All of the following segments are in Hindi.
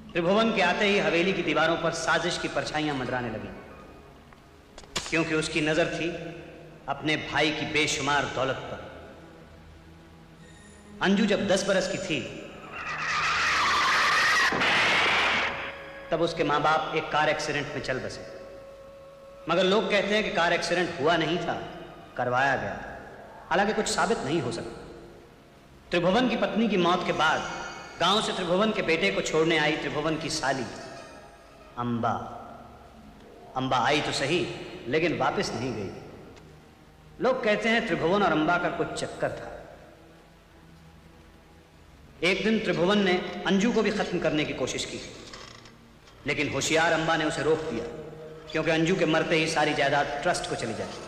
त्रिभुवन के आते ही हवेली की दीवारों पर साजिश की परछाइयां मंडराने लगी, क्योंकि उसकी नजर थी अपने भाई की बेशुमार दौलत पर। अंजू जब 10 बरस की थी तब उसके मां बाप एक कार एक्सीडेंट में चल बसे, मगर लोग कहते हैं कि कार एक्सीडेंट हुआ नहीं था, करवाया गया था। हालांकि कुछ साबित नहीं हो सका। त्रिभुवन की पत्नी की मौत के बाद गांव से त्रिभुवन के बेटे को छोड़ने आई त्रिभुवन की साली अंबा। अंबा आई तो सही, लेकिन वापस नहीं गई। लोग कहते हैं त्रिभुवन और अंबा का कुछ चक्कर था। एक दिन त्रिभुवन ने अंजू को भी खत्म करने की कोशिश की, लेकिन होशियार अंबा ने उसे रोक दिया, क्योंकि अंजू के मरते ही सारी जायदाद ट्रस्ट को चली जाती।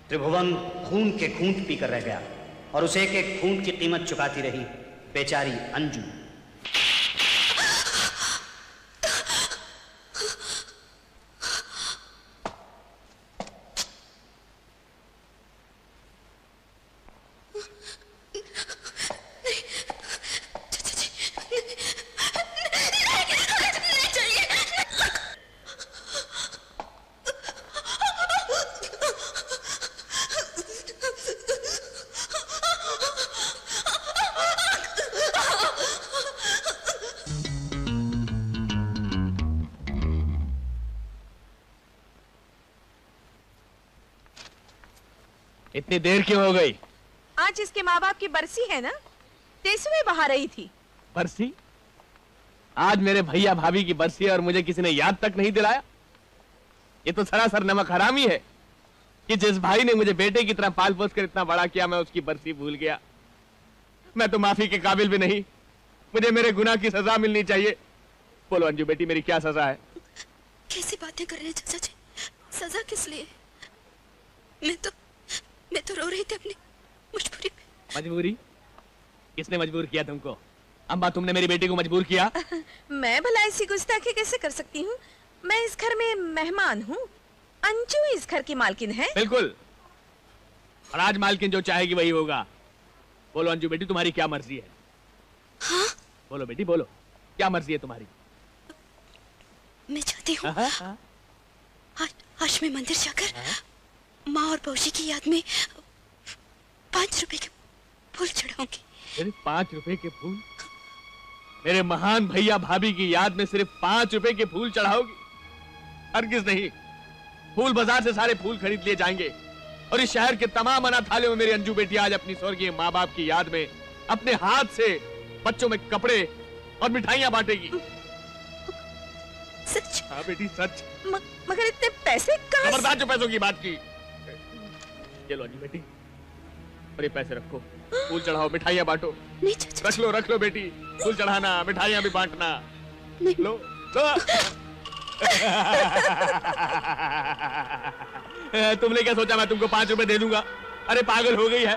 त्रिभुवन खून के घूंट पीकर रह गया और उसे एक एक खूंट की कीमत चुकाती रही बेचारी अंजू। इतनी देर क्यों हो गई? आज इसके माँ बाप की बरसी है ना, तेसुए बहा रही थी। बरसी? आज मेरे भैया भाभी की बरसी है और मुझे किसी ने याद तक नहीं दिलाया। ये तो सरासर नमक हरामी है कि जिस भाई ने मुझे बेटे की तरह पाल पोस कर इतना बड़ा किया, मैं उसकी बरसी भूल गया। मैं तो माफी के काबिल भी नहीं। मुझे मेरे गुनाह की सजा मिलनी चाहिए। बोलो अंजू बेटी, मेरी क्या सजा है? कैसी बातें कर रहे हैं चाचा जी? सजा किस लिए? मैं तो रो रही थी अपनी मजबूरी में। मजबूरी? किसने मजबूर किया तुमको? अम्मा, तुमने मेरी बेटी को मजबूर किया? मैं भला ऐसी गुस्ताखी कैसे कर सकती हूँ? मैं इस घर में मेहमान हूँ। अंजू इस घर की मालकिन है। बिल्कुल, और आज मालकिन जो चाहेगी वही होगा। बोलो अंजू बेटी, तुम्हारी क्या मर्जी है? हाँ? बोलो बेटी, बोलो, क्या मर्जी है तुम्हारी? मैं चाहती हूँ आज मैं मंदिर जाकर माँ और बहूजी की याद में 5 रुपए के फूल चढ़ाऊंगी। सिर्फ 5 रुपए के फूल? मेरे महान भैया भाभी की याद में सिर्फ 5 रुपए के फूल चढ़ाओगी? हरगिज नहीं। फूल बाजार से सारे फूल खरीद लिए जाएंगे और इस शहर के तमाम अनाथालयों में मेरी अंजू बेटी आज अपनी स्वर्गीय माँ बाप की याद में अपने हाथ से बच्चों में कपड़े और मिठाइयां बांटेगी। सच? हाँ बेटी, सच। मगर इतने पैसे कहाँ? खबरदार जो पैसों की बात की। ये लो अंजू बेटी, और ये पैसे रखो, फूल चढ़ाओ, मिठाइयां बांटो। नहीं चाचा। रख लो बेटी, फूल चढ़ाना, मिठाइयां भी बांटना। लो लो। तुमने क्या सोचा मैं तुमको 5 रुपए दे दूंगा? अरे पागल हो गई है?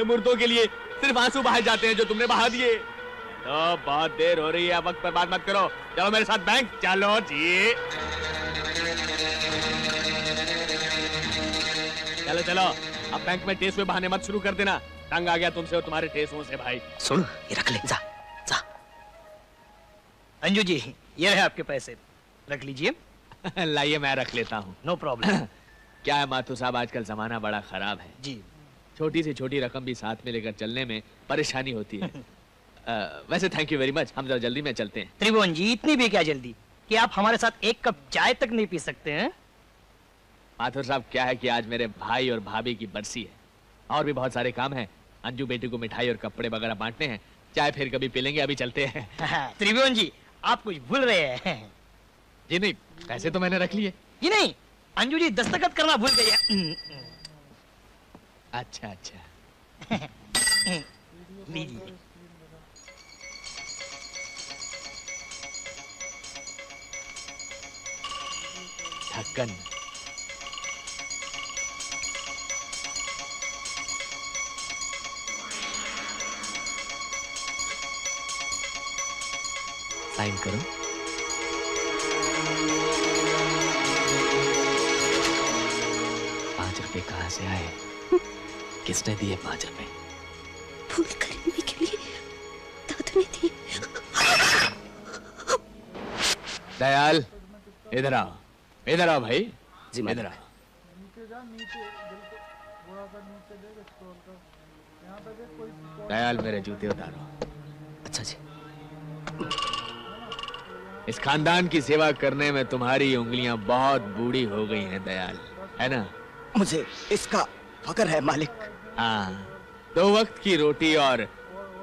मुर्दों के लिए सिर्फ आंसू बहाए जाते हैं जो तुमने बहा दिए। तो बहुत देर हो रही है, वक्त पर बात मत करो। चलो मेरे साथ बैंक। चलो जी, चलो चलो। अब बैंक में टेसुए बहाने मत शुरू कर देना। तंग आ गया तुमसे और तुम्हारे टेसुओं से भाई। सुन, ये रख ले, जा जा। अंजू जी, ये है आपके पैसे, रख लीजिए। लाइए, मैं रख लेता हूँ। No problem. क्या है माथुर साहब, आजकल जमाना बड़ा खराब है जी। छोटी से छोटी रकम भी साथ में लेकर चलने में परेशानी होती है। वैसे थैंक यू वेरी मच, हम जरा जल्दी में चलते हैं। त्रिभुवन जी, इतनी भी क्या जल्दी कि आप हमारे साथ एक कप चाय तक नहीं पी सकते हैं? माथुर साहब, क्या है कि आज मेरे भाई और भाभी की बरसी है और भी बहुत सारे काम हैं। अंजू बेटी को मिठाई और कपड़े वगैरह बांटने हैं। चाय फिर कभी पी लेंगे, अभी चलते हैं। त्रिभुवन जी, आप कुछ भूल रहे हैं। जी नहीं, पैसे तो मैंने रख लिए। जी नहीं, अंजू जी दस्तखत करना भूल गई है। अच्छा अच्छा। लीजिए। ढक्कन। साइन करो। ₹5 कहाँ से आए? किसने दिए 5 रुपए? फूल खरीदने के लिए दादू ने दिए। दयाल, इधर आओ, इधर आओ भाई, जी इधर आओ। दयाल, मेरे जूते उतारो। अच्छा जी। इस खानदान की सेवा करने में तुम्हारी उंगलियां बहुत बूढ़ी हो गई हैं दयाल, है ना? मुझे इसका फक्र है मालिक। हाँ, 2 वक्त की रोटी और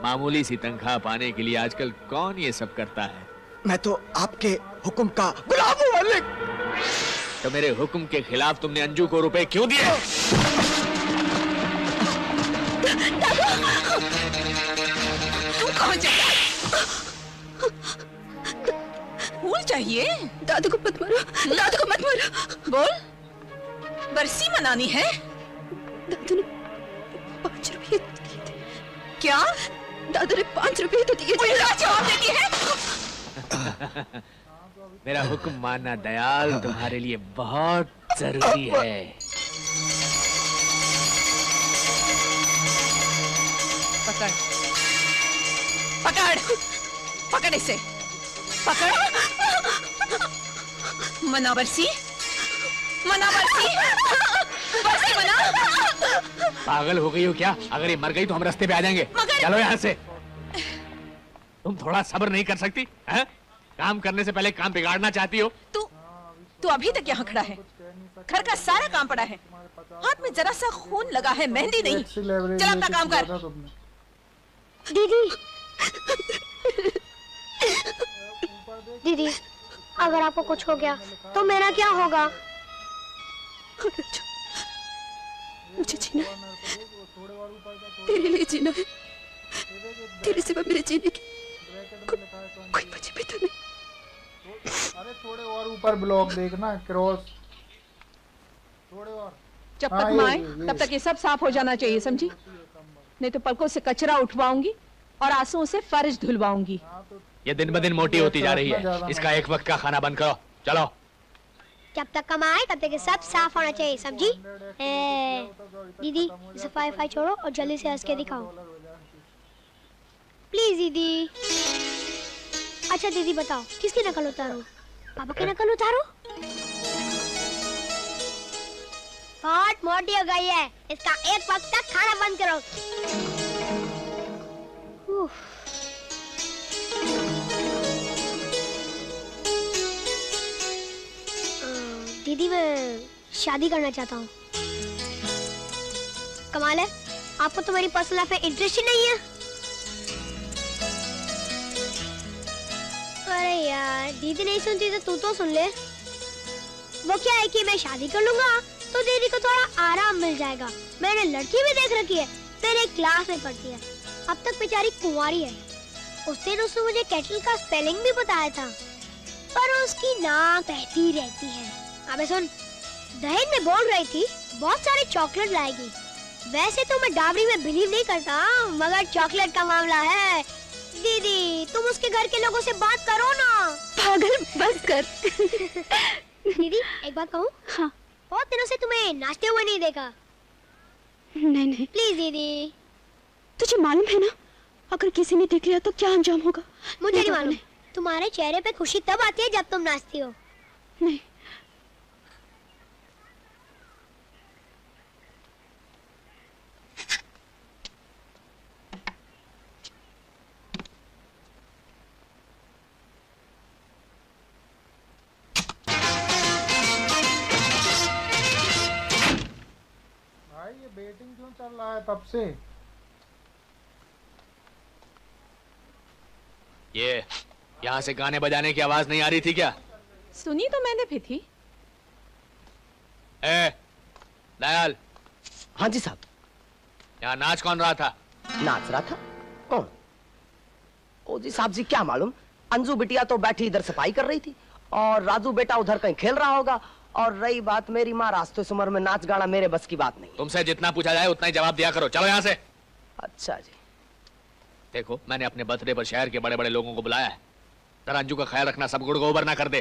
मामूली सी तनख्वाह पाने के लिए आजकल कौन ये सब करता है? मैं तो आपके हुक्म का गुलाम हूँ मालिक। तो मेरे हुक्म के खिलाफ तुमने अंजू को रुपए क्यों दिए? तुम कहाँ जाए? फूल चाहिए? दादू को मत मारो, दादू को मत मारो। बोल, बरसी मनानी है? दादू ने 5 रुपये दिए थे। क्या? दादू ने 5 रुपये तो दिए थे। उल्टा जवाब देती है? मेरा हुक्म मानना दयाल तुम्हारे लिए बहुत जरूरी है। पकड़, पकड़, पकड़ इसे, पकड़। मना बरसी, मना बरसी, बरसी मना। पागल हो गई हो क्या? अगर ये मर गई तो हम रास्ते पे आ जाएंगे। चलो यहाँ से। तुम थोड़ा सब्र नहीं कर सकती हैं? काम करने से पहले काम बिगाड़ना चाहती हो? तू अभी तक यहाँ खड़ा है। घर का सारा काम पड़ा है, हाथ में जरा सा खून लगा है, मेहंदी नहीं। चल अपना काम कर। दीदी, दीदी, अगर आपको कुछ हो गया तो मेरा क्या होगा? मुझे जीना है, तेरे लिए जीना है। तेरे सिवा मेरे जीने की कोई वजह भी तो नहीं। अरे थोड़े और ऊपर ब्लॉक देखना, क्रॉस थोड़े और। जब तक मैं आए तब तक ये सब साफ हो जाना चाहिए, समझी? नहीं तो पलकों से कचरा उठवाऊंगी और आंसुओं से फर्श धुलवाऊंगी। ये दिन ब दिन मोटी होती जा रही है। इसका एक वक्त का खाना बंद करो। चलो। जब तक कमाए तब तक सब साफ होना चाहिए, समझी? दीदी, सफाई छोड़ो और जल्दी से हंस के दिखाओ, प्लीज दीदी। अच्छा दीदी बताओ, किसकी नकल उतारो? पापा की नकल उतारो? बहुत मोटी हो गई है, इसका एक वक्त तक खाना बंद करो। दीदी, मैं शादी करना चाहता हूँ। कमाल है, आपको तो मेरी पर्सनल लाइफ में इंटरेस्ट ही नहीं है। अरे यार, दीदी नहीं सुनती तो तू तो सुन ले। वो क्या है कि मैं शादी कर लूंगा तो दीदी को थोड़ा आराम मिल जाएगा। मैंने लड़की भी देख रखी है, मेरे क्लास में पढ़ती है, अब तक बेचारी कुंवारी है। उस दिन उसने मुझे केटल का स्पेलिंग भी बताया था, पर उसकी नाक बहती रहती है। अबे सुन, दहेज में बोल रही थी बहुत सारे चॉकलेट लाएगी। वैसे तो मैं डाबरी में बिलीव नहीं करता, मगर चॉकलेट का मामला है। दीदी, तुम उसके घर के लोगों से बात करो ना। पागल, बस कर। दीदी, एक बात कहूँ? हाँ। बहुत दिनों से तुम्हें नाचते हुए नहीं देखा। नहीं। प्लीज दीदी। तुझे मालूम है ना, अगर किसी ने देख लिया तो क्या अंजाम होगा? मुझे नहीं मालूम। तुम्हारे चेहरे पे खुशी तब आती है जब तुम नाचती हो। नहीं। बेटिंग क्यों चल रहा है तब से? ये यहाँ से गाने बजाने की आवाज नहीं आ रही थी क्या? सुनी तो मैंने भी थी। दयाल। हाँ जी साहब। यहाँ नाच कौन रहा था? नाच रहा था? कौन? ओ जी साहब जी, क्या मालूम। अंजू बिटिया तो बैठी इधर सफाई कर रही थी और राजू बेटा उधर कहीं खेल रहा होगा। और रही बात मेरी माँ, रास्ते उस उम्र में नाच गाना मेरे बस की बात नहीं। तुमसे जितना पूछा जाए उतना ही जवाब दिया करो। चलो यहाँ से। अच्छा जी। देखो, मैंने अपने बर्थडे पर शहर के बड़े बड़े लोगों को बुलाया है। जरा अंजू का ख्याल रखना, सब गुड़ गोबर ना कर दे।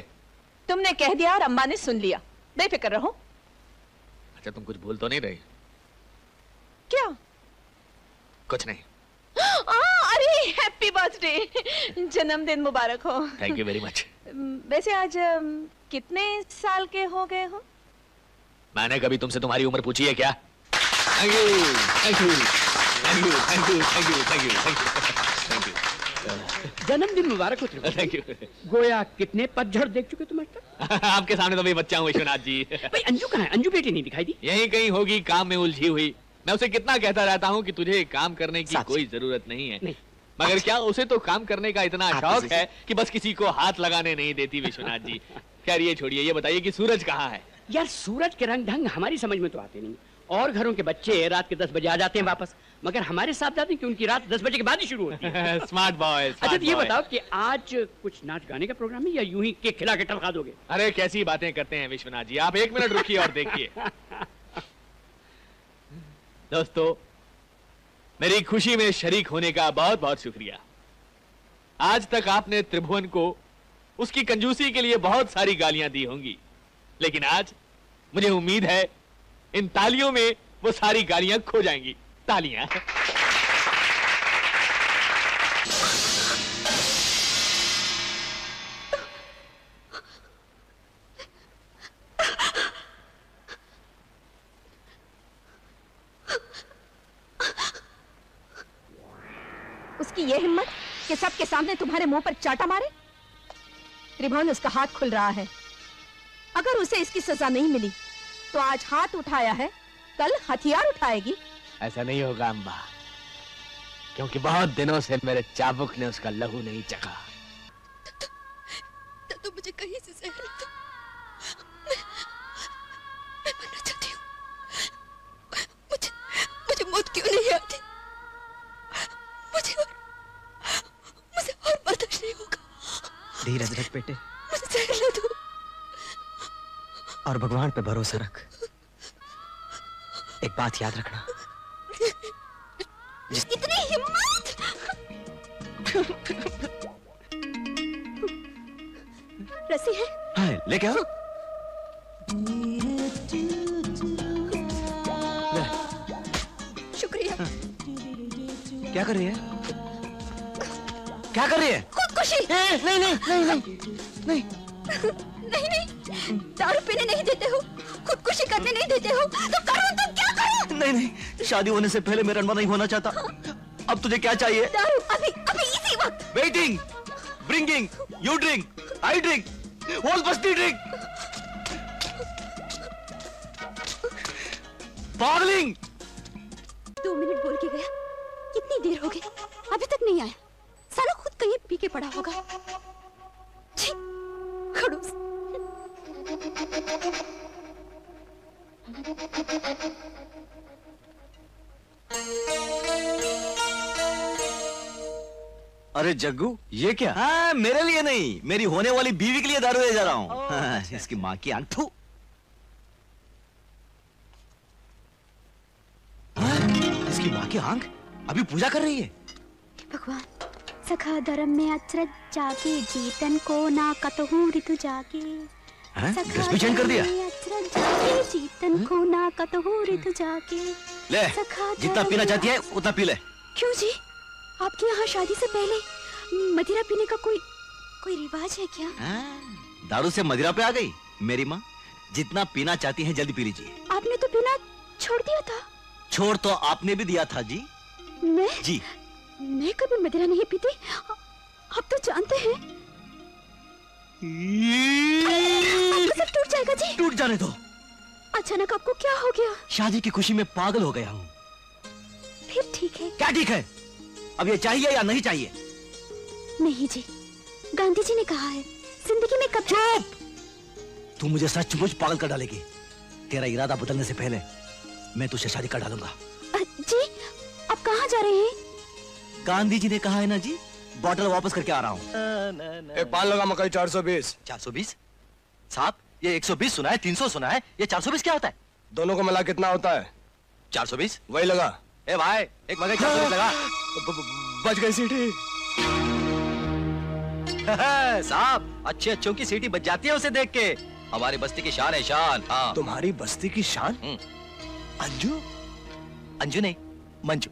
तुमने कह दिया और अम्मा ने सुन लिया, बेफिक्र रहो। अच्छा, तुम कुछ भूल तो नहीं रही? क्या? कुछ नहीं। अरे हैप्पी बर्थडे, जन्मदिन मुबारक हो। Thank you very much. वैसे आज कितने साल के हो गए हो? मैंने कभी तुमसे तुम्हारी उम्र पूछी है क्या? Thank you, thank you, thank you, thank you, thank you, thank you, thank you. जन्मदिन मुबारक हो। Thank you. गोया कितने पतझड़ देख चुके तुम आज तक? आपके सामने तो मैं बच्चा हूँ विश्वनाथ जी। भाई अंजू कहाँ है? अंजू बेटी नहीं दिखाई दी। यहीं कहीं होगी, काम में उलझी हुई। मैं उसे कितना कहता रहता हूँ कि तुझे काम करने की कोई जरूरत नहीं है, मगर क्या उसे तो काम करने का इतना शौक है कि बस किसी को हाथ लगाने नहीं देती विश्वनाथ जी। खैर ये छोड़िए, ये बताइए कि सूरज कहाँ है? यार सूरज के रंग ढंग हमारी समझ में तो आते नहीं, और घरों के बच्चे रात के 10 बजे आ जाते हैं वापस, मगर हमारे साथ जाते हैं कि उनकी रात 10 बजे के बाद ही शुरू होती है। Smart boy. अच्छा तो ये बताओ कि आज कुछ नाच गाने का प्रोग्राम है या यूं ही केक खिला के टलका दोगे? अरे कैसी बातें करते हैं विश्वनाथ जी, आप 1 मिनट रुकिए और देखिए। दोस्तों, मेरी खुशी में शरीक होने का बहुत बहुत शुक्रिया। आज तक आपने त्रिभुवन को उसकी कंजूसी के लिए बहुत सारी गालियां दी होंगी, लेकिन आज मुझे उम्मीद है इन तालियों में वो सारी गालियां खो जाएंगी। तालियां। उसकी ये हिम्मत कि सबके सामने तुम्हारे मुंह पर चाटा मारे। त्रिभुवन, उसका हाथ खुल रहा है। अगर उसे इसकी सजा नहीं मिली तो आज हाथ उठाया है, कल हथियार उठाएगी। ऐसा नहीं होगा अम्बा, क्योंकि बहुत दिनों से मेरे चाबुक ने उसका लहू नहीं चखा। तो मुझे कहीं से जहर दो। मैं मरना चाहती हूँ। मुझे मौत क्यों नहीं आती? मुझे और बर्दाश्त नहीं होगा। धीरज रख बेटे, मुझे जहर दो और भगवान पे भरोसा रख। एक बात याद रखना, इतनी हिम्मत! रस्सी है? हाँ, लेके आओ। शुक्रिया। क्या कर रही है? क्या कर रही है? खुदकुशी। नहीं नहीं नहीं नहीं नहीं नहीं नहीं, दारू पीने नहीं देते हो, खुदकुशी करने नहीं देते हो, तो करो तो क्या करो? नहीं नहीं, शादी होने से पहले मैं रनवा नहीं होना चाहता। अब तुझे क्या चाहिए? दारू, अभी अभी इसी वक्त। Waiting, bringing, you drink, I drink, whole बस्ती ड्रिंक। पागलिंग। 2 मिनट बोल के गया, कितनी देर हो गई, अभी तक नहीं आया। साला खुद कहीं पी के पड़ा होगा। छी, खड़ूस। अरे जग्गू, ये क्या? हाँ, मेरे लिए नहीं, मेरी होने वाली बीवी के लिए दारू ले जा रहा हूँ। हाँ, इसकी माँ की आंख। थू। हाँ, इसकी माँ की आंख अभी पूजा कर रही है। भगवान, सखा धर्म में अचरज जाके, जीतन को ना कतहु ऋतु जाके। ड्रेस भी चेंज कर दिया। अचरज जाके, जीतन को ना कतहु ऋतु जाके। ले, जितना पीना चाहती है उतना पी ले। क्यों जी, आपके यहाँ शादी से पहले मदिरा पीने का कोई रिवाज है क्या? दारू से मदिरा पे आ गई मेरी माँ। जितना पीना चाहती है जल्दी पी लीजिए। आपने तो पीना छोड़ दिया था। छोड़ तो आपने भी दिया था जी। मैं कभी मदिरा नहीं पीती, आप तो जानते हैं। आपका सब टूट जाएगा जी। टूट जाने दो। अचानक आपको क्या हो गया? शादी की खुशी में पागल हो गया हूँ। फिर ठीक है। क्या ठीक है? अब ये चाहिए या नहीं चाहिए? नहीं जी, गांधी जी ने कहा है जिंदगी में कब। चुप! तू मुझे सचमुच पागल कर डालेगी। तेरा इरादा बदलने से पहले मैं तुझसे शादी कर डालूंगा। जी, आप कहाँ जा रहे हैं? गांधी जी ने कहा है ना जी, बॉटल वापस करके आ रहा हूँ। एक पान लगा मकई 420। 420? साहब, ये 120 सुना है, 300 सुना है, ये 420 क्या होता है? दोनों को मिला कितना होता है? 420? वही लगा। ए भाई, एक मकई 420 लगा। बच गई सीटी। साहब, अच्छे अच्छों की सीटी बच जाती है उसे देख के। हमारी बस्ती की शान है, शान। हाँ। तुम्हारी बस्ती की शान? अंजू? अंजू नहीं, मंजू।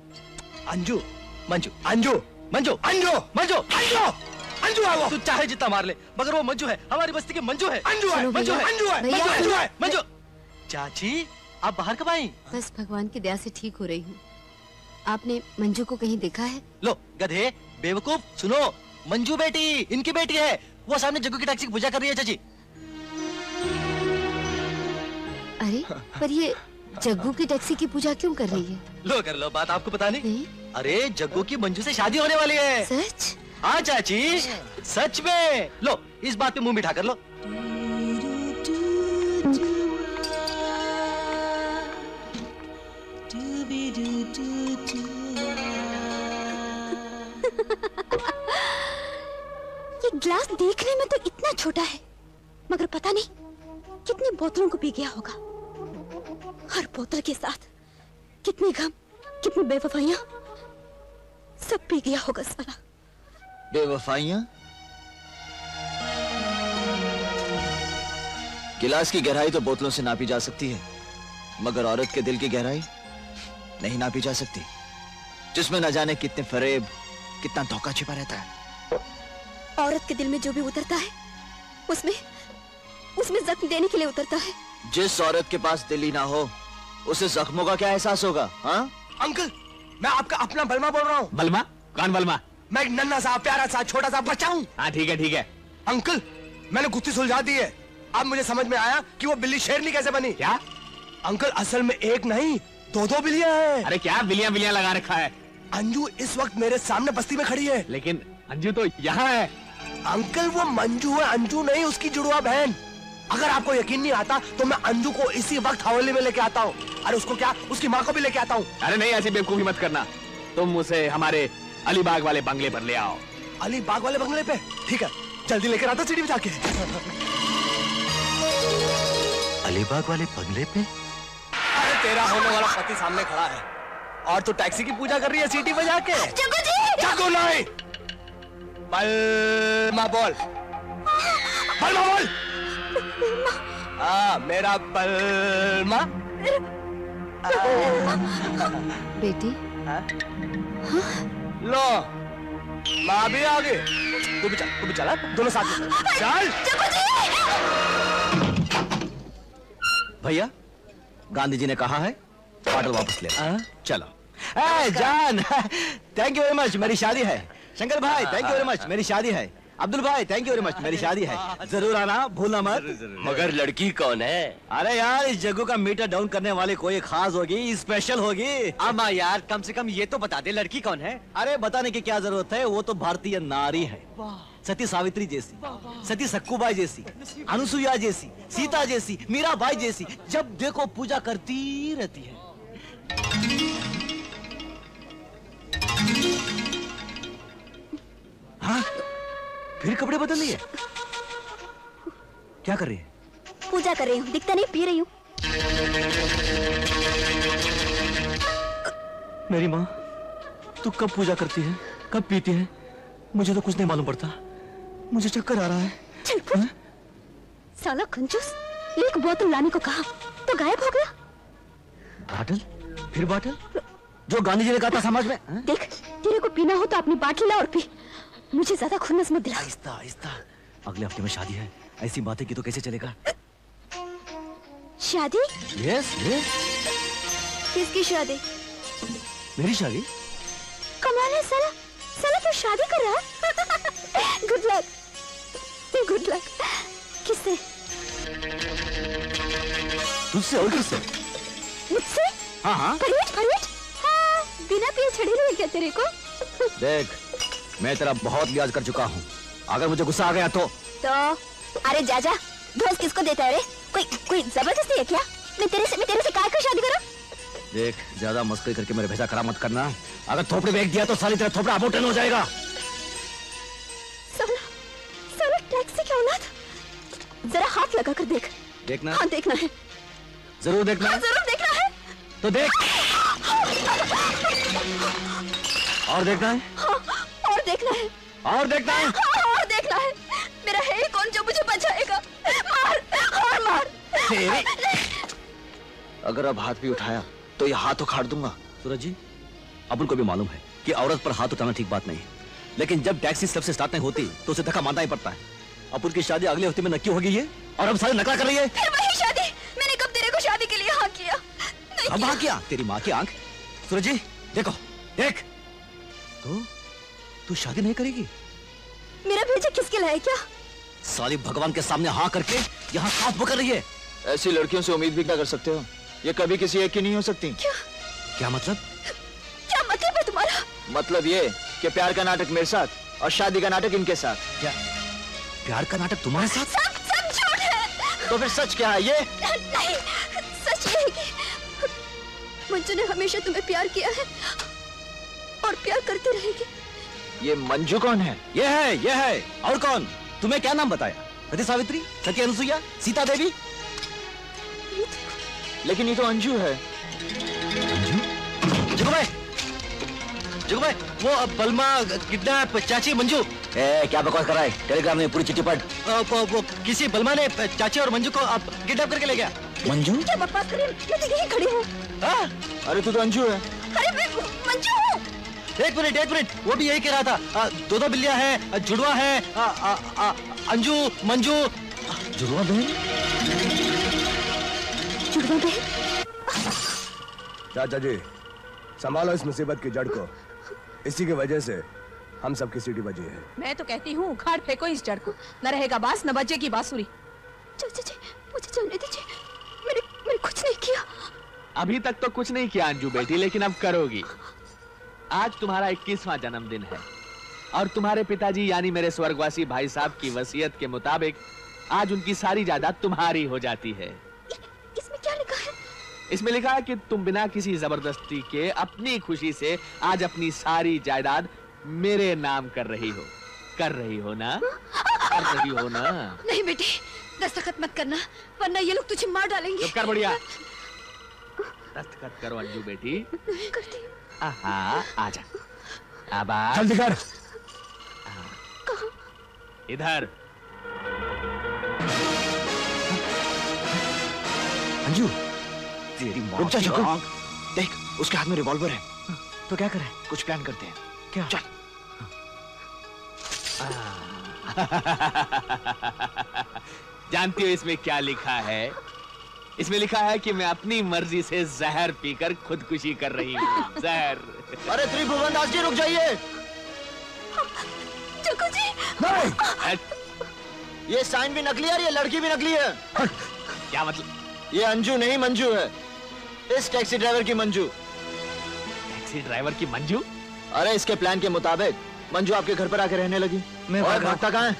अंजू? मंजू। अंजू? मंजू अंजू मंजू अंजू अंजू है वो। तू चाहे जितना मार ले मगर वो मंजू है, हमारी बस्ती की मंजू है। अंजू है मंजू है अंजू है भैया, अंजू है मंजू। चाची आप बाहर कब आई? बस भगवान की दया से ठीक हो रही हूँ। आपने मंजू को कहीं देखा है? लो गधे बेवकूफ, सुनो, मंजू बेटी इनकी बेटी है, वो सामने जग्गू की टैक्सी की पूजा कर रही है चाची। अरे पर ये जग्गू की टैक्सी की पूजा क्यों कर रही है? लो कर लो, बात आपको पता नहीं? नहीं? अरे जग्गू की मंजू से शादी होने वाली है। सच? हाँ चाची सच में। लो इस बात पे मुंह मीठा कर लो। ये ग्लास देखने में तो इतना छोटा है, मगर पता नहीं कितनी बोतलों को पी गया होगा। हर बोतल के साथ कितने गम, कितनी बेवफाइयां, सब पी गया होगा सारा। बेवफाइयां? गिलास की गहराई तो बोतलों से नापी जा सकती है, मगर औरत के दिल की गहराई नहीं नापी जा सकती, जिसमें न जाने कितने फरेब, कितना धोखा छिपा रहता है। औरत के दिल में जो भी उतरता है उसमें उसमें जख्म देने के लिए उतरता है। जिस औरत के पास दिल ही ना हो उसे जख्मों का क्या एहसास होगा? हाँ अंकल, मैं आपका अपना बलमा बोल रहा हूँ। बलमा? कौन बलमा? मैं एक नन्हा सा प्यारा सा छोटा सा बच्चा हूँ। हाँ ठीक है ठीक है। अंकल मैंने गुत्थी सुलझा दी है। अब मुझे समझ में आया कि वो बिल्ली शेरनी कैसे बनी। क्या? अंकल असल में एक नहीं दो बिल्लियां हैं। अरे क्या बिल्लियां बिल्लियां लगा रखा है? अंजू इस वक्त मेरे सामने बस्ती में खड़ी है। लेकिन अंजू तो यहाँ है। अंकल वो मंजू है, अंजू नहीं उसकी जुड़वा बहन। अगर आपको यकीन नहीं आता तो मैं अंजू को इसी वक्त हवेली में लेके आता हूँ। अरे उसको क्या, उसकी माँ को भी लेके आता हूँ। अरे नहीं, ऐसी बेवकूफी मत करना। तुम उसे हमारे अलीबाग वाले बंगले पर ले आओ। अलीबाग वाले बंगले पे? ठीक है, जल्दी लेकर आता सीढ़ी पे जाके। अलीबाग वाले बंगले पे? अरे तेरा होने वाला पति सामने खड़ा है और तू टैक्सी की पूजा कर रही है सीटी बजा के। जग्गू जी! जग्गू नहीं, बलमा बोल, बलमा बोल। मेरा बलमा। बेटी? लो माँ भी आ गई। तू भी चला, दोनों साथ में चल। भैया गांधी जी ने कहा है ऑर्डर वापस ले। चलो। जान थैंक यू वेरी मच, मेरी शादी है। शंकर भाई थैंक यू वेरी मच, मेरी शादी है। अब्दुल भाई थैंक यू वेरी मच, मेरी शादी है। जरूर आना, भूलना मत। मगर लड़की कौन है? अरे यार इस जग्गू का मीटर डाउन करने वाली कोई खास होगी, स्पेशल होगी। अम्मा यार कम से कम ये तो बता दे लड़की कौन है। अरे बताने की क्या जरूरत है, वो तो भारतीय नारी है। सती सावित्री जैसी, सती सक्कूबाई जैसी, अनुसुईया जैसी, सीता जैसी, मीराबाई जैसी, जब देखो पूजा करती रहती है। हाँ फिर कपड़े बदल लिए? क्या कर रही है? पूजा कर रही हूँ, दिखता नहीं, पी रही हूँ। मेरी माँ, तू कब पूजा करती है, कब पीती है, मुझे तो कुछ नहीं मालूम पड़ता। मुझे चक्कर आ रहा है। साला कंजूस, एक बोतल लाने को कहा तो गायब हो गया। बाटल? फिर बाटल? जो गांधी जी ने कहा था समाज में। देख, तेरे को पीना हो तो अपनी बाटली ला और पी, मुझे ज्यादा खुन्नस मत दिला। आहिस्ता आहिस्ता, अगले हफ्ते में शादी है, ऐसी बातें की तो कैसे चलेगा? शादी? Yes yes. किसकी शादी? मेरी शादी? कमाल है साला, साला तो शादी कर रहा है। Good luck, good luck. किससे? तुझसे और किससे? मुझसे? हाँ हाँ। फरीद, फरीद। हाँ, बिना पिए छड़ी रही क्या तेरे को? देख, मैं तेरा बहुत लिहाज कर चुका हूँ, अगर मुझे गुस्सा आ गया तो अरे जा, दोस्त किसको देता है रे? कोई जबरदस्ती है क्या? मैं तेरे से काय को शादी करूं? देख, ज्यादा मस्करी करके मेरे भेजा करा मत करना। अगर थोपड़े फेंक दिया तो साली तेरा थोपड़ा अबोटन हो जाएगा। साला टैक्सी की औलाद, जरा हाथ लगा कर देख। देखना? हाँ देखना है। जरूर देखना? हाँ, जरूर देखना है। तो देख। और देखना है? हाँ, और देखना है। और देखना है? हाँ, और देखना है। मेरा है ही कौन जो मुझे बचाएगा? मार। तेरी। अगर अब हाथ भी उठाया तो ये हाथ उखाड़ दूंगा। सूरज जी, अब उनको भी मालूम है कि औरत पर हाथ उठाना ठीक बात नहीं है। लेकिन जब टैक्सी सबसे स्टार्ट नहीं होती तो उसे धक्का मारना ही पड़ता है। अपुर की शादी अगले हफ्ते में नक्की होगी ये, और अब सारे नकला कर रही है। फिर वही शादी, मैंने कब तेरे को शादी के लिए हाँ किया? अब हाँ किया? तेरी माँ की आंख। सूरज जी देखो, देख तो तू शादी नहीं करेगी? मेरा भेजा किसके लाए क्या? साली भगवान के सामने हाँ करके यहाँ साफ बकर रही है। ऐसी लड़कियों से उम्मीद भी क्या कर सकते हो? ये कभी किसी एक की नहीं हो सकती। क्या मतलब? क्या मतलब है तुम्हारा? मतलब ये कि प्यार का नाटक मेरे साथ और शादी का नाटक इनके साथ। क्या प्यार का नाटक तुम्हारे साथ? सब झूठ है। तो फिर सच क्या है ये? नहीं, सच ये है कि मंजू ने हमेशा तुम्हें प्यार किया है और प्यार करती रहेगी। ये मंजू कौन है? ये है और कौन? तुम्हें क्या नाम बताया? सती सावित्री, सती अनुसुईया, सीता देवी? लेकिन ये तो अंजू है। जुगू भाई, वो बलमा किडनैप चाची मंजू। क्या बकवास कर रहा है? टेलीग्राम में पूरी चिट्ठी पढ़। वो किसी बलमा ने चाची और मंजू को किडनैप करके ले गया। मंजू? क्या बकवास कर रही है? मैं तो यहीं खड़ी हूँ। अरे तू तो अंजू है। अरे मैं मंजू हूँ। एक मिनट, वो भी यही कह रहा था। दो बिल्लियाँ हैं, जुड़वा है, अंजू मंजू। जुड़वा बहन? जुड़वा बहन? चाचा जी संभालो इस मुसीबत की जड़ को, इसी की वजह से हम सब की सीटी बजी है। मैं तो कहती हूँ उखाड़ फेंको इस जड़ को, न रहेगा बांस न बजेगी बांसुरी। चाचा जी मुझे जाने दीजिए, मैंने कुछ नहीं किया। अभी तक तो कुछ नहीं किया अंजू बेटी, लेकिन अब करोगी। आज तुम्हारा 21वां जन्मदिन है और तुम्हारे पिताजी यानी मेरे स्वर्गवासी भाई साहब की वसीयत के मुताबिक आज उनकी सारी जायदाद तुम्हारी हो जाती है। इसमें क्या लिखा है? इसमें लिखा है कि तुम बिना किसी जबरदस्ती के अपनी खुशी से आज अपनी सारी जायदाद मेरे नाम कर रही हो ना? कर रही हो ना? नहीं बेटी, दस्तखत मत करना वरना ये लोग तुझे मार डालेंगे। चुप कर बुढ़िया, दस्तखत करो अंजू बेटी। करती हूँ। आजा, अब जल्दी कर। कहाँ? इधर। अंजू तेरी माँ की आंख। देख उसके हाथ में रिवॉल्वर है। तो क्या करें? कुछ प्लान करते हैं। क्या? चल। जानती हो इसमें क्या लिखा है? इसमें लिखा है कि मैं अपनी मर्जी से जहर पीकर खुदकुशी कर रही हूँ। जहर। अरे त्रिभुवन दास जी रुक जाइए। जग्गू जी। नहीं। ये साइन भी नकली है और ये लड़की भी नकली है। क्या मतलब? ये अंजू नहीं मंजू है, इस टैक्सी ड्राइवर की मंजू। टैक्सी ड्राइवर की मंजू? अरे इसके प्लान के मुताबिक मंजू आपके घर पर आकर रहने लगी। और भागता कहाँ है?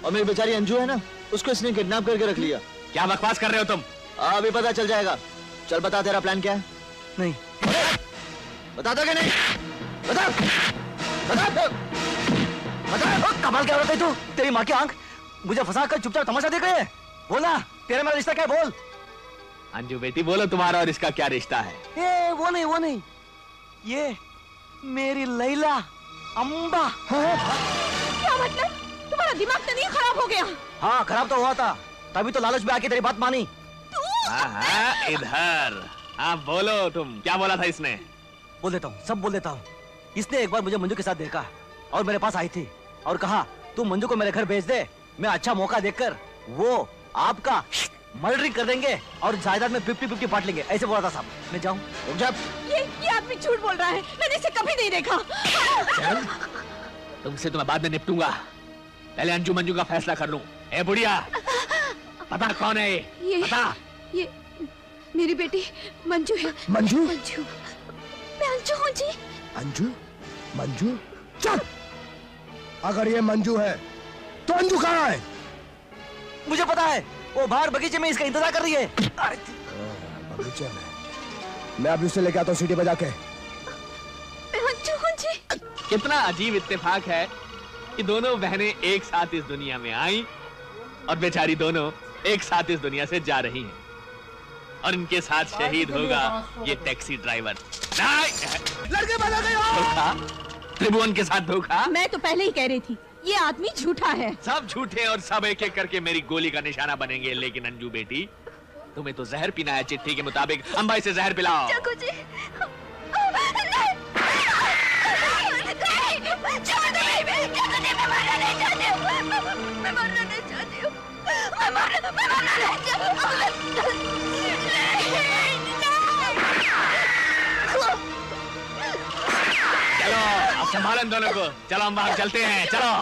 और मेरी बेचारी अंजू है ना, उसको इसने किडनैप करके रख लिया। क्या बकवास कर रहे हो तुम? अभी पता चल जाएगा। चल बता तेरा प्लान क्या है? नहीं बताता क्या नहीं? बता कमाल क्या होता है तू? तेरी माँ की आंख, मुझे फंसा कर चुपचाप तमाशा देख रहे हैं। बोला तेरा मेरा रिश्ता क्या है? बोल अंजू बेटी, बोलो तुम्हारा और इसका क्या रिश्ता है? वो नहीं, ये मेरी लैला अम्बा। क्या मतलब? तुम्हारा दिमाग तो नहीं खराब हो गया? हाँ खराब तो हुआ था, तभी तो लालच में आके तेरी बात मानी। इधर। हाँ बोलो, तुम क्या बोला था इसने? बोल देता हूँ, सब बोल देता हूँ। इसने एक बार मुझे मंजू के साथ देखा और मेरे पास आई थी और कहा तू मंजू को मेरे घर भेज दे, मैं अच्छा मौका देखकर वो आपका मर्डरिंग कर देंगे और जायदाद में 50-50 बांट लेंगे। ऐसे बोला था साहब। मैं जाऊँ? ये आदमी झूठ बोल रहा है, मैंने इसे कभी नहीं देखा। तुमसे तो मैं बाद में निपटूंगा, पहले अंजू मंजू का फैसला कर लूं। ए बुढ़िया, पता कौन है ये? पता? ये मेरी बेटी मंजू है। मंजू? मैं अंजू हूँ जी। मंजू? चल, अगर ये मंजू है तो अंजू कहाँ है? मुझे पता है, वो बाहर बगीचे में इसका इंतजार कर रही है। बगीचे में? मैं अभी उसे लेके आता हूँ सीटी बजा के। मैं अंजू हूँ जी। कितना अजीब इत्तेफाक है कि दोनों बहनें एक साथ इस दुनिया में आई और बेचारी दोनों एक साथ इस दुनिया से जा रही हैं और इनके साथ शहीद होगा ये टैक्सी ड्राइवर। लड़के बना गए हो। त्रिभुवन के साथ धोखा। मैं तो पहले ही कह रही थी ये आदमी झूठा है। सब झूठे और सब एक एक करके मेरी गोली का निशाना बनेंगे। लेकिन अंजू बेटी, तुम्हें तो जहर पीना है चिट्ठी के मुताबिक। अम्बा इसे जहर पिलाओ। जग्गू जी। छोड़ दो मेरी चाहती, मैं मरना नहीं चाहती हूँ, मैं मरना नहीं चाहती हूँ, मैं मरना नहीं चाहती। चलो अब संभालो इन दोनों को, चलो हम बाहर चलते हैं, चलो।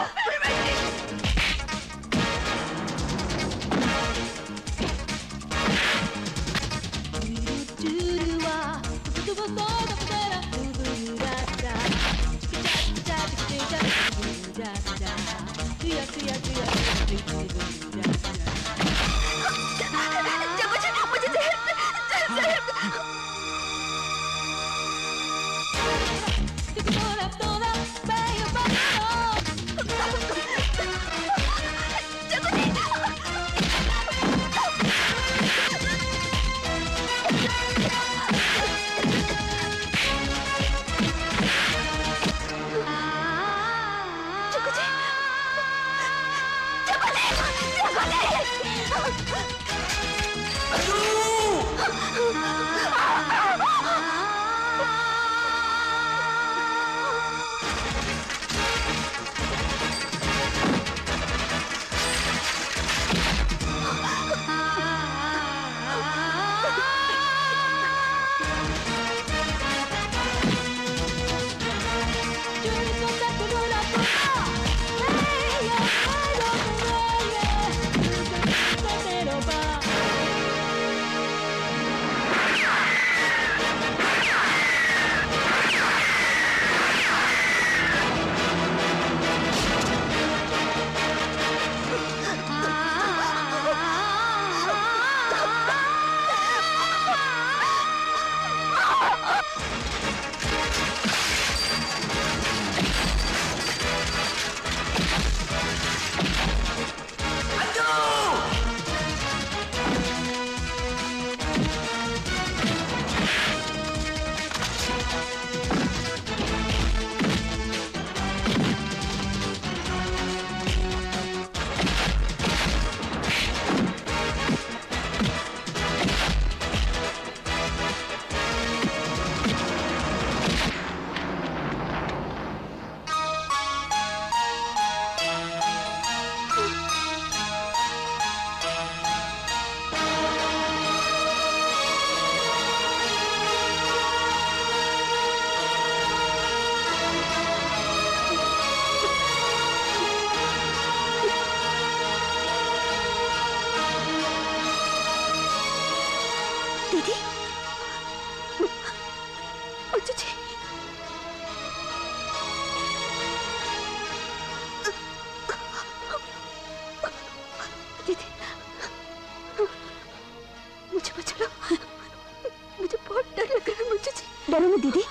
डरो मत दीदी,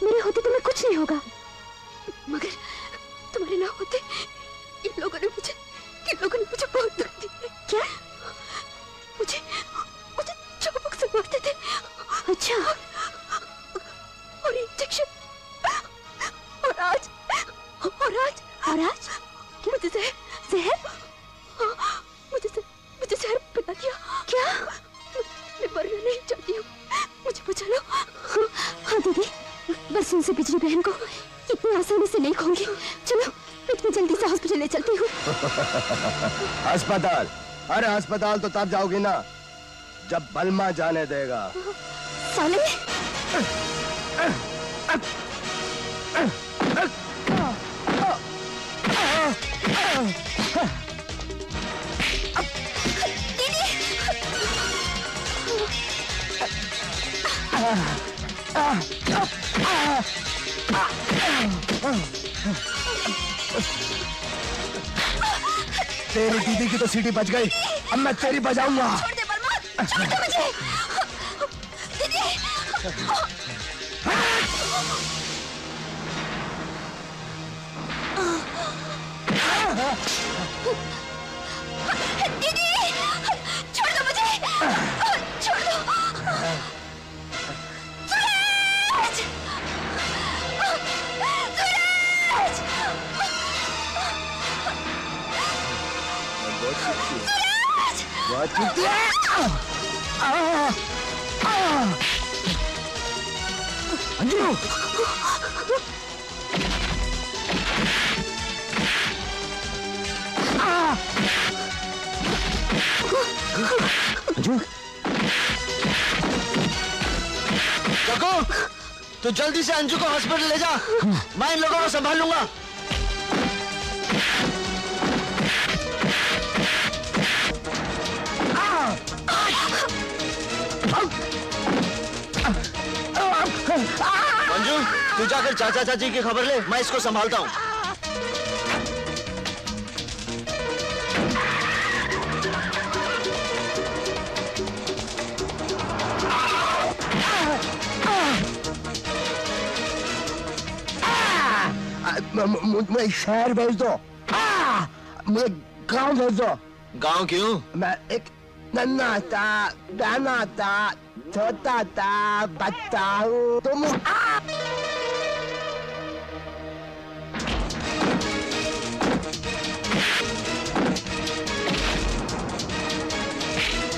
मेरे होते तुम्हें कुछ नहीं होगा, मगर तुम्हारे ना होते इन लोगों ने मुझे बहुत दुख दिया। क्या? मुझे चाबुक से मारते थे। अच्छा। और इंजेक्शन और आज मुझे जहर मुझे जहर पिला दिया। क्या? मैं मरना नहीं चाहती हूँ, मुझे बचा लो। हाँ दीदी, बस उनसे बिजली बहन को इतनी आसानी से नहीं खोऊंगी। चलो इतनी जल्दी से हॉस्पिटल ले चलती हूँ। अस्पताल? अरे अस्पताल तो तब जाओगी ना जब बलमा जाने देगा। साले तेरी दीदी की तो सीटी बच गई, अब मैं तेरी बजाऊंगा। छोड़ दे बलमा, छोड़ दे मुझे। दीदी दीदी छोड़ दो मुझे, छोड़ दो। बहुत चुपती है। अंजू अंजू, जग्गू, तू जल्दी से अंजू को हॉस्पिटल ले जा। मैं इन लोगों को संभाल लूंगा। अंजू, तू जाकर चाचा चाची की खबर ले, मैं इसको संभालता हूँ। मुझे शहर भेज दो। मुझे गांव भेज दो। गांव क्यों? मैं एक नन्हा था, गाना था, छोटा था, बच्चा हूँ। तुम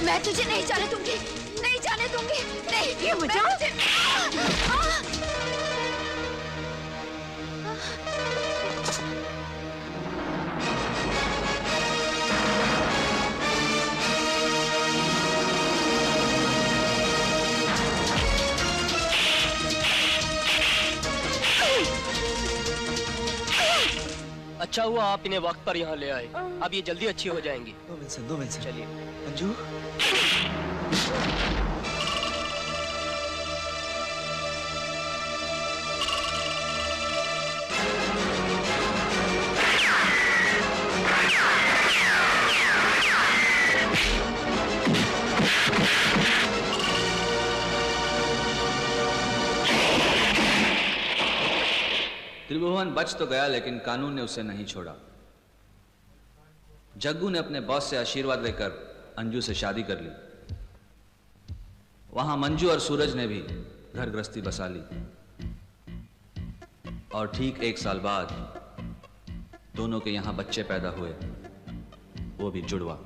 मैं तुझे नहीं जाने दूंगी, नहीं जाने दूंगी, नहीं। ये मजाक? अच्छा हुआ आप इन्हें वक्त पर यहाँ ले आए। अब ये जल्दी अच्छी हो जाएंगी। दो मिनट। चलिए। अंजू, त्रिभुवन बच तो गया, लेकिन कानून ने उसे नहीं छोड़ा। जग्गू ने अपने बॉस से आशीर्वाद लेकर अंजू से शादी कर ली। वहां मंजू और सूरज ने भी घर गृहस्थी बसा ली। और ठीक 1 साल बाद दोनों के यहां बच्चे पैदा हुए, वो भी जुड़वा।